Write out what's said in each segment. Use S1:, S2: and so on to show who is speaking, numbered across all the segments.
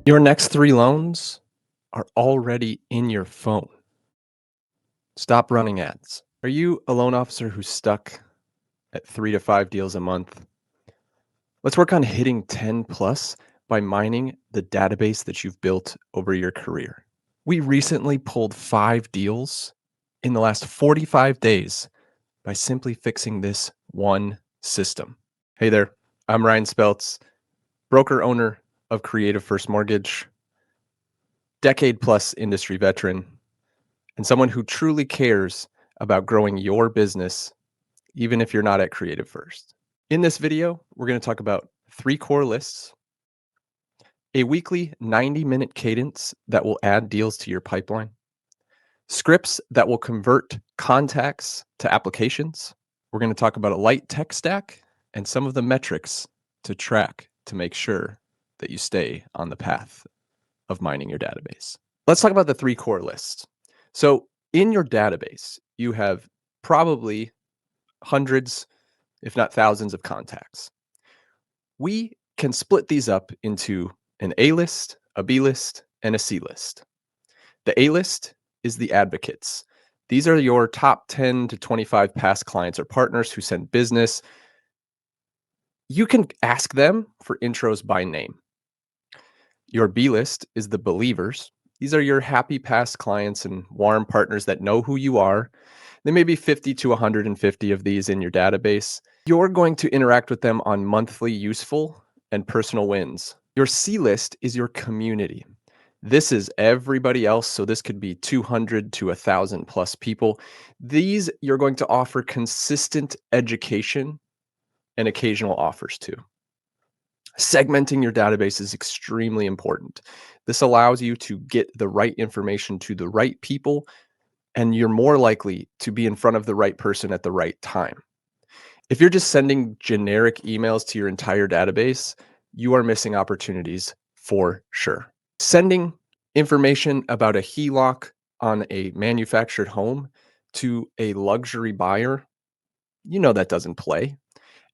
S1: Your next 3 loans are already in your phone. Stop running ads. Are you a loan officer who's stuck at 3 to 5 deals a month? Let's work on hitting 10 plus by mining the database that you've built over your career. We recently pulled 5 deals in the last 45 days by simply fixing this one system. Hey there, I'm Ryan Speltz, broker owner of Creative First Mortgage, decade plus industry veteran, and someone who truly cares about growing your business, even if you're not at Creative First. In this video, we're going to talk about 3 core lists, a weekly 90-minute cadence that will add deals to your pipeline, scripts that will convert contacts to applications. We're going to talk about a light tech stack and some of the metrics to track to make sure that you stay on the path of mining your database. Let's talk about the 3 core lists. So in your database, you have probably hundreds, if not thousands of contacts. We can split these up into an A list, a B list, and a C list. The A list is the advocates. These are your top 10 to 25 past clients or partners who send business. You can ask them for intros by name. Your B list is the believers. These are your happy past clients and warm partners that know who you are. There may be 50 to 150 of these in your database. You're going to interact with them on monthly useful and personal wins. Your C list is your community. This is everybody else. So this could be 200 to 1,000 plus people. These you're going to offer consistent education and occasional offers to. Segmenting your database is extremely important. This allows you to get the right information to the right people, and you're more likely to be in front of the right person at the right time. If you're just sending generic emails to your entire database, you are missing opportunities for sure. Sending information about a HELOC on a manufactured home to a luxury buyer, that doesn't play.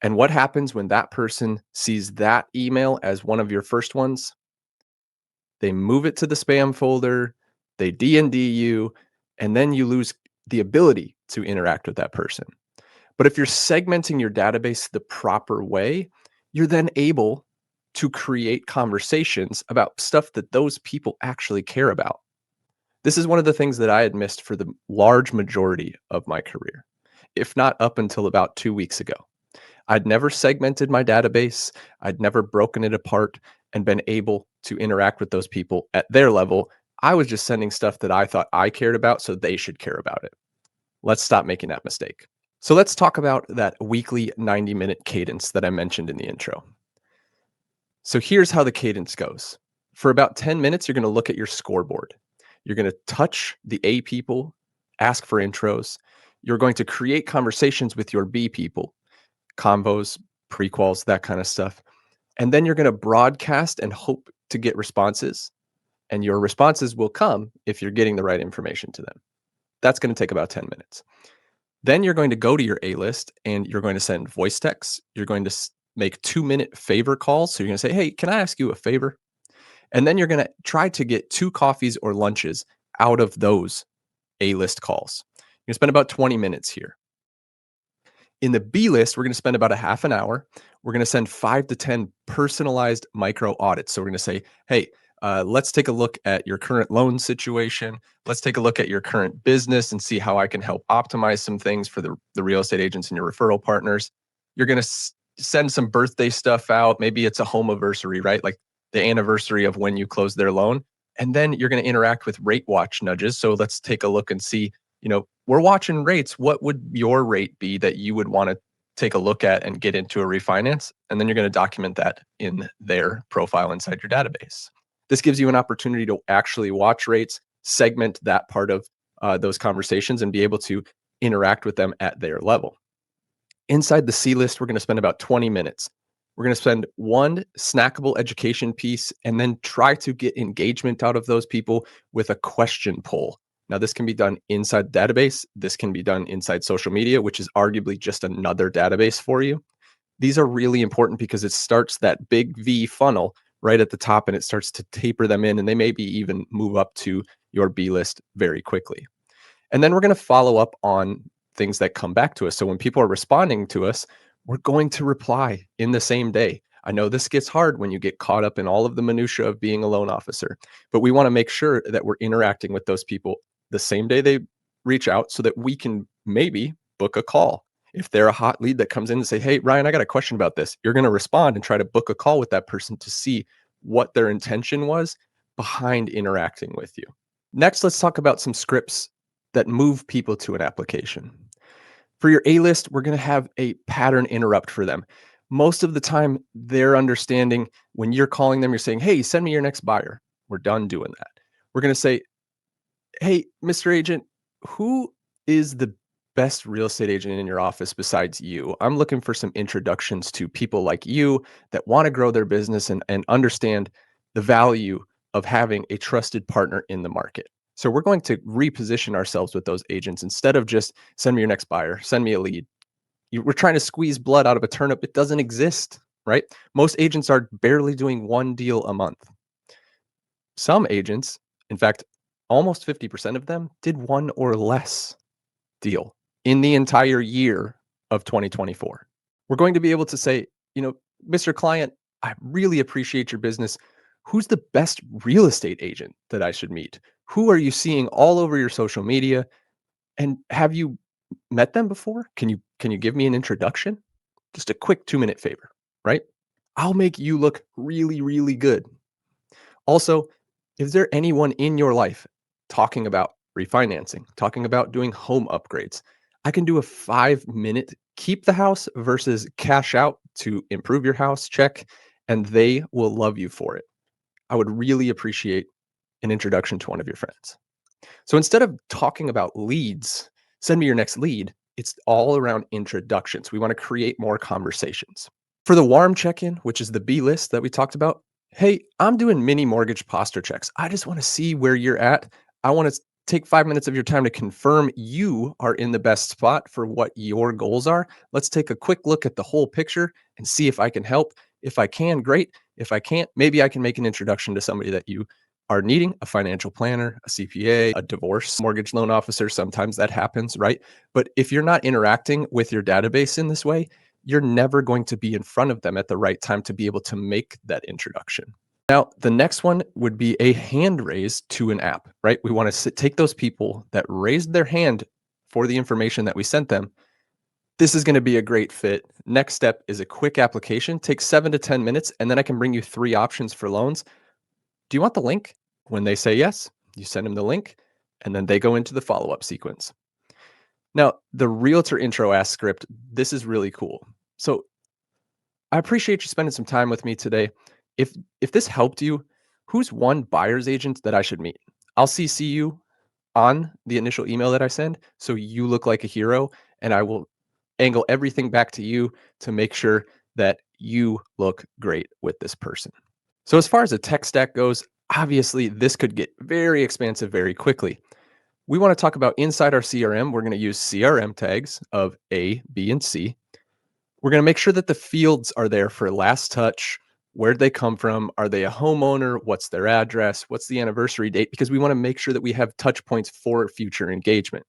S1: And what happens when that person sees that email as one of your first ones? They move it to the spam folder, they D&D you, and then you lose the ability to interact with that person. But if you're segmenting your database the proper way, you're then able to create conversations about stuff that those people actually care about. This is one of the things that I had missed for the large majority of my career, if not up until about 2 weeks ago. I'd never segmented my database. I'd never broken it apart and been able to interact with those people at their level. I was just sending stuff that I thought I cared about, so they should care about it. Let's stop making that mistake. So let's talk about that weekly 90-minute cadence that I mentioned in the intro. So here's how the cadence goes. For about 10 minutes, you're going to look at your scoreboard. You're going to touch the A people, ask for intros. You're going to create conversations with your B people, convos, prequels, that kind of stuff. And then you're going to broadcast and hope to get responses. And your responses will come if you're getting the right information to them. That's going to take about 10 minutes. Then you're going to go to your A list and you're going to send voice texts. You're going to make 2-minute favor calls. So you're going to say, hey, can I ask you a favor? And then you're going to try to get 2 coffees or lunches out of those A list calls. You're going to spend about 20 minutes here. In the B list, we're going to spend about a half an hour. We're going to send 5 to 10 personalized micro audits. So we're going to say, hey, let's take a look at your current loan situation. Let's take a look at your current business and see how I can help optimize some things for the real estate agents and your referral partners. You're going to send some birthday stuff out. Maybe it's a home anniversary, right? Like the anniversary of when you closed their loan. And then you're going to interact with rate watch nudges. So let's take a look and see, we're watching rates. What would your rate be that you would want to take a look at and get into a refinance? And then you're going to document that in their profile inside your database. This gives you an opportunity to actually watch rates, segment that part of those conversations, and be able to interact with them at their level. Inside the C list, we're going to spend about 20 minutes. We're going to spend one snackable education piece and then try to get engagement out of those people with a question poll. Now, this can be done inside the database. This can be done inside social media, which is arguably just another database for you. These are really important because it starts that big V funnel right at the top and it starts to taper them in, and they maybe even move up to your B list very quickly. And then we're going to follow up on things that come back to us. So when people are responding to us, we're going to reply in the same day. I know this gets hard when you get caught up in all of the minutia of being a loan officer, but we want to make sure that we're interacting with those people the same day they reach out so that we can maybe book a call. If they're a hot lead that comes in and say, "Hey, Ryan, I got a question about this," you're going to respond and try to book a call with that person to see what their intention was behind interacting with you. Next, let's talk about some scripts that move people to an application. For your A list, we're going to have a pattern interrupt for them. Most of the time, they're understanding when you're calling them, you're saying, "Hey, send me your next buyer." We're done doing that. We're going to say, "Hey, Mr. Agent, who is the best real estate agent in your office besides you? I'm looking for some introductions to people like you that want to grow their business and understand the value of having a trusted partner in the market." So we're going to reposition ourselves with those agents instead of just send me your next buyer, send me a lead. We're trying to squeeze blood out of a turnip. It doesn't exist, right? Most agents are barely doing one deal a month. Some agents, in fact, almost 50% of them did one or less deal in the entire year of 2024. We're going to be able to say, "Mr. Client, I really appreciate your business. Who's the best real estate agent that I should meet? Who are you seeing all over your social media? And have you met them before? Can you give me an introduction? Just a quick 2-minute favor," right? I'll make you look really, really good. Also, is there anyone in your life talking about refinancing, talking about doing home upgrades? I can do a 5-minute keep the house versus cash out to improve your house check, and they will love you for it. I would really appreciate an introduction to one of your friends. So instead of talking about leads, send me your next lead, it's all around introductions. We want to create more conversations. For the warm check-in, which is the B list that we talked about, "Hey, I'm doing mini mortgage posture checks. I just want to see where you're at. I want to take 5 minutes of your time to confirm you are in the best spot for what your goals are. Let's take a quick look at the whole picture and see if I can help. If I can, great. If I can't, maybe I can make an introduction to somebody that you are needing, a financial planner, a CPA, a divorce mortgage loan officer. Sometimes that happens, right? But if you're not interacting with your database in this way, you're never going to be in front of them at the right time to be able to make that introduction. Now, the next one would be a hand raise to an app, right? We want to take those people that raised their hand for the information that we sent them. This is going to be a great fit. Next step is a quick application, takes 7 to 10 minutes, and then I can bring you 3 options for loans. Do you want the link? When they say yes, you send them the link, and then they go into the follow-up sequence. Now, the Realtor intro ask script, this is really cool. So I appreciate you spending some time with me today. If this helped you, who's one buyer's agent that I should meet? I'll CC you on the initial email that I send so you look like a hero, and I will angle everything back to you to make sure that you look great with this person. So as far as a tech stack goes, obviously this could get very expansive very quickly. We want to talk about inside our CRM. We're going to use CRM tags of A, B, and C. We're going to make sure that the fields are there for last touch. Where'd they come from? Are they a homeowner? What's their address? What's the anniversary date? Because we want to make sure that we have touch points for future engagement.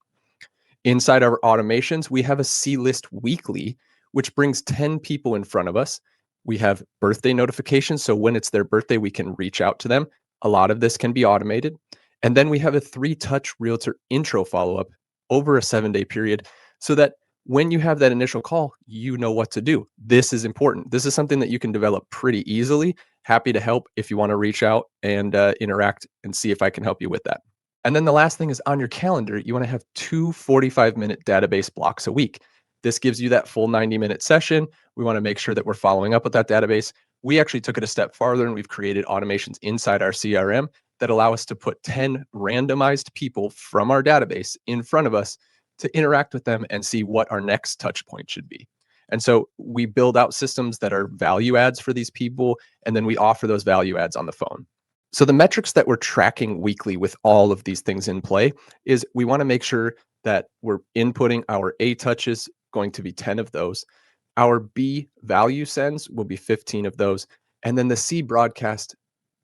S1: Inside our automations, we have a C list weekly, which brings 10 people in front of us. We have birthday notifications. So when it's their birthday, we can reach out to them. A lot of this can be automated. And then we have a 3-touch realtor intro follow-up over a 7-day period so that when you have that initial call, you know what to do. This is important. This is something that you can develop pretty easily. Happy to help if you want to reach out and interact and see if I can help you with that. And then the last thing is on your calendar, you want to have 2 45-minute database blocks a week. This gives you that full 90-minute session. We want to make sure that we're following up with that database. We actually took it a step farther and we've created automations inside our CRM that allow us to put 10 randomized people from our database in front of us to interact with them and see what our next touch point should be. And so we build out systems that are value adds for these people, and then we offer those value adds on the phone. So the metrics that we're tracking weekly with all of these things in play is we want to make sure that we're inputting our A touches, going to be 10 of those. Our B value sends will be 15 of those. And then the C broadcast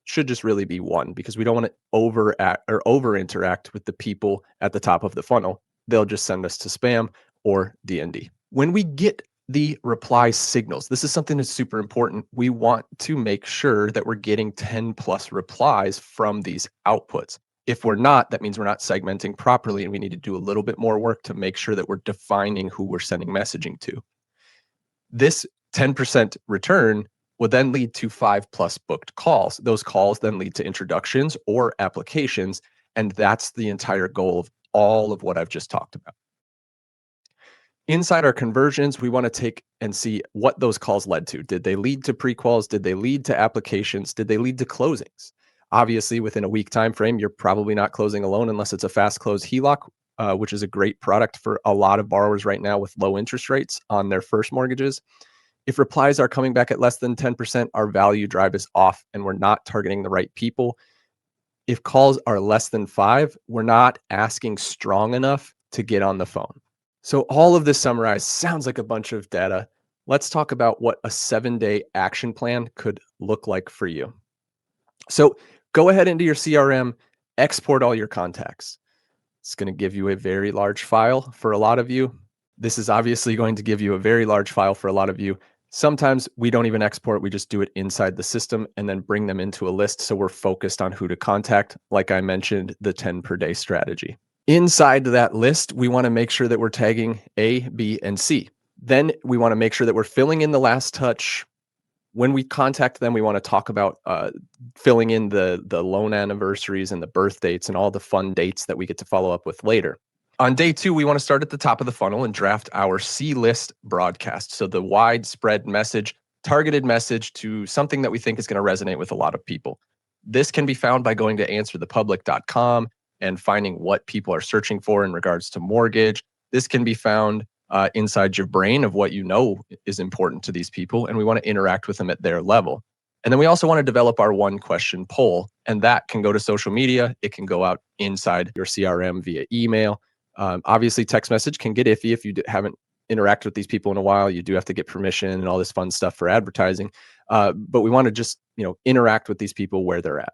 S1: should just really be one because we don't want to overact or over interact with the people at the top of the funnel. They'll just send us to spam or DND. When we get the reply signals, this is something that's super important. We want to make sure that we're getting 10 plus replies from these outputs. If we're not, that means we're not segmenting properly, and we need to do a little bit more work to make sure that we're defining who we're sending messaging to. This 10% return will then lead to 5 plus booked calls. Those calls then lead to introductions or applications. And that's the entire goal of all of what I've just talked about. Inside our conversions, we want to take and see what those calls led to. Did they lead to pre-quals? Did they lead to applications? Did they lead to closings? Obviously, within a week time frame, you're probably not closing a loan unless it's a fast close HELOC, which is a great product for a lot of borrowers right now with low interest rates on their first mortgages. If replies are coming back at less than 10%, our value drive is off and we're not targeting the right people. If calls are less than 5, we're not asking strong enough to get on the phone. So all of this summarized sounds like a bunch of data. Let's talk about what a 7-day action plan could look like for you. So go ahead into your CRM, export all your contacts. It's going to give you a very large file for a lot of you. This is obviously going to give you a very large file for a lot of you. Sometimes we don't even export, we just do it inside the system and then bring them into a list so we're focused on who to contact. Like I mentioned, the 10 per day strategy. Inside that list, we want to make sure that we're tagging A, B, and C. Then we want to make sure that we're filling in the last touch. When we contact them, we want to talk about filling in the loan anniversaries and the birth dates and all the fun dates that we get to follow up with later. On day 2, we want to start at the top of the funnel and draft our C list broadcast. So the widespread message, targeted message to something that we think is going to resonate with a lot of people. This can be found by going to answerthepublic.com and finding what people are searching for in regards to mortgage. This can be found inside your brain of what you know is important to these people, and we want to interact with them at their level. And then we also want to develop our 1-question poll, and that can go to social media. It can go out inside your CRM via email. Obviously, text message can get iffy if you haven't interacted with these people in a while. You do have to get permission and all this fun stuff for advertising. But we want to just interact with these people where they're at.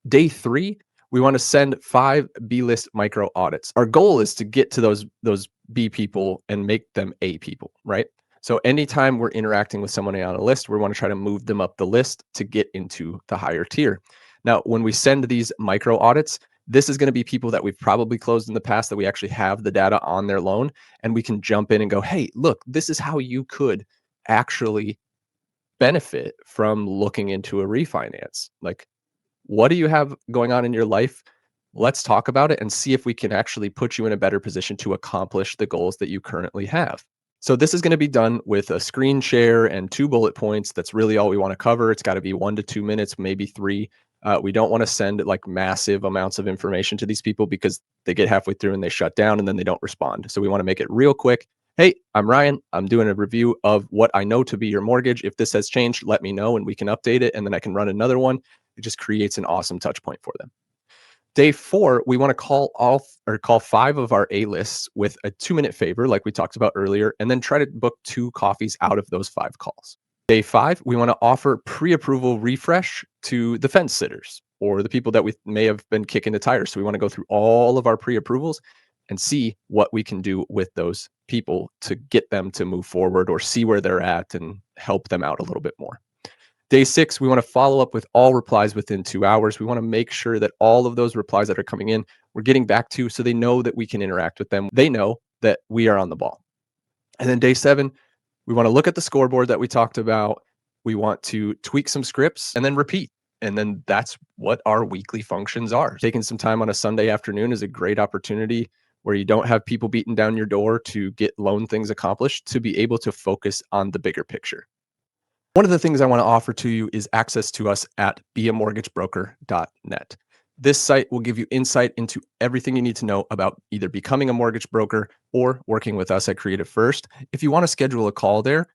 S1: Day 3, we want to send 5 B-list micro audits. Our goal is to get to those B people and make them A people, right? So anytime we're interacting with someone on a list, we want to try to move them up the list to get into the higher tier. Now, when we send these micro audits, this is going to be people that we've probably closed in the past that we actually have the data on their loan, and we can jump in and go, hey, look, this is how you could actually benefit from looking into a refinance. Like, what do you have going on in your life? Let's talk about it and see if we can actually put you in a better position to accomplish the goals that you currently have. So this is going to be done with a screen share and 2 bullet points. That's really all we want to cover. It's got to be 1 to 2 minutes, maybe 3. We don't want to send like massive amounts of information to these people because they get halfway through and they shut down and then they don't respond. So we want to make it real quick. Hey, I'm Ryan. I'm doing a review of what I know to be your mortgage. If this has changed, let me know and we can update it. And then I can run another one. It just creates an awesome touch point for them. Day 4, we want to call 5 of our A lists with a 2-minute favor, like we talked about earlier, and then try to book 2 coffees out of those 5 calls. Day 5, we want to offer pre-approval refresh to the fence sitters or the people that we may have been kicking the tires. So we want to go through all of our pre-approvals and see what we can do with those people to get them to move forward or see where they're at and help them out a little bit more. Day 6, we want to follow up with all replies within 2 hours. We want to make sure that all of those replies that are coming in, we're getting back to so they know that we can interact with them. They know that we are on the ball. And then day 7, we want to look at the scoreboard that we talked about. We want to tweak some scripts and then repeat. And then that's what our weekly functions are. Taking some time on a Sunday afternoon is a great opportunity where you don't have people beating down your door to get loan things accomplished, to be able to focus on the bigger picture. One of the things I want to offer to you is access to us at beamortgagebroker.net. This site will give you insight into everything you need to know about either becoming a mortgage broker or working with us at Creative First. If you want to schedule a call there,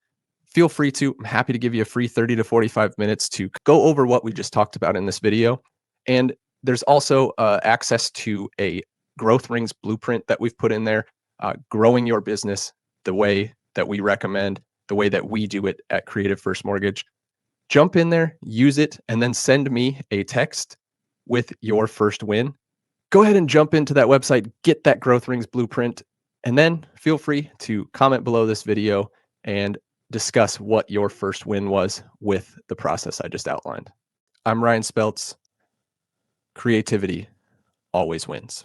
S1: feel free to. I'm happy to give you a free 30 to 45 minutes to go over what we just talked about in this video. And there's also access to a Growth Rings blueprint that we've put in there, growing your business the way that we recommend, the way that we do it at Creative First Mortgage. Jump in there, use it, and then send me a text with your first win. Go ahead and jump into that website, get that Growth Rings blueprint, and then feel free to comment below this video and discuss what your first win was with the process I just outlined. I'm Ryan Speltz. Creativity always wins.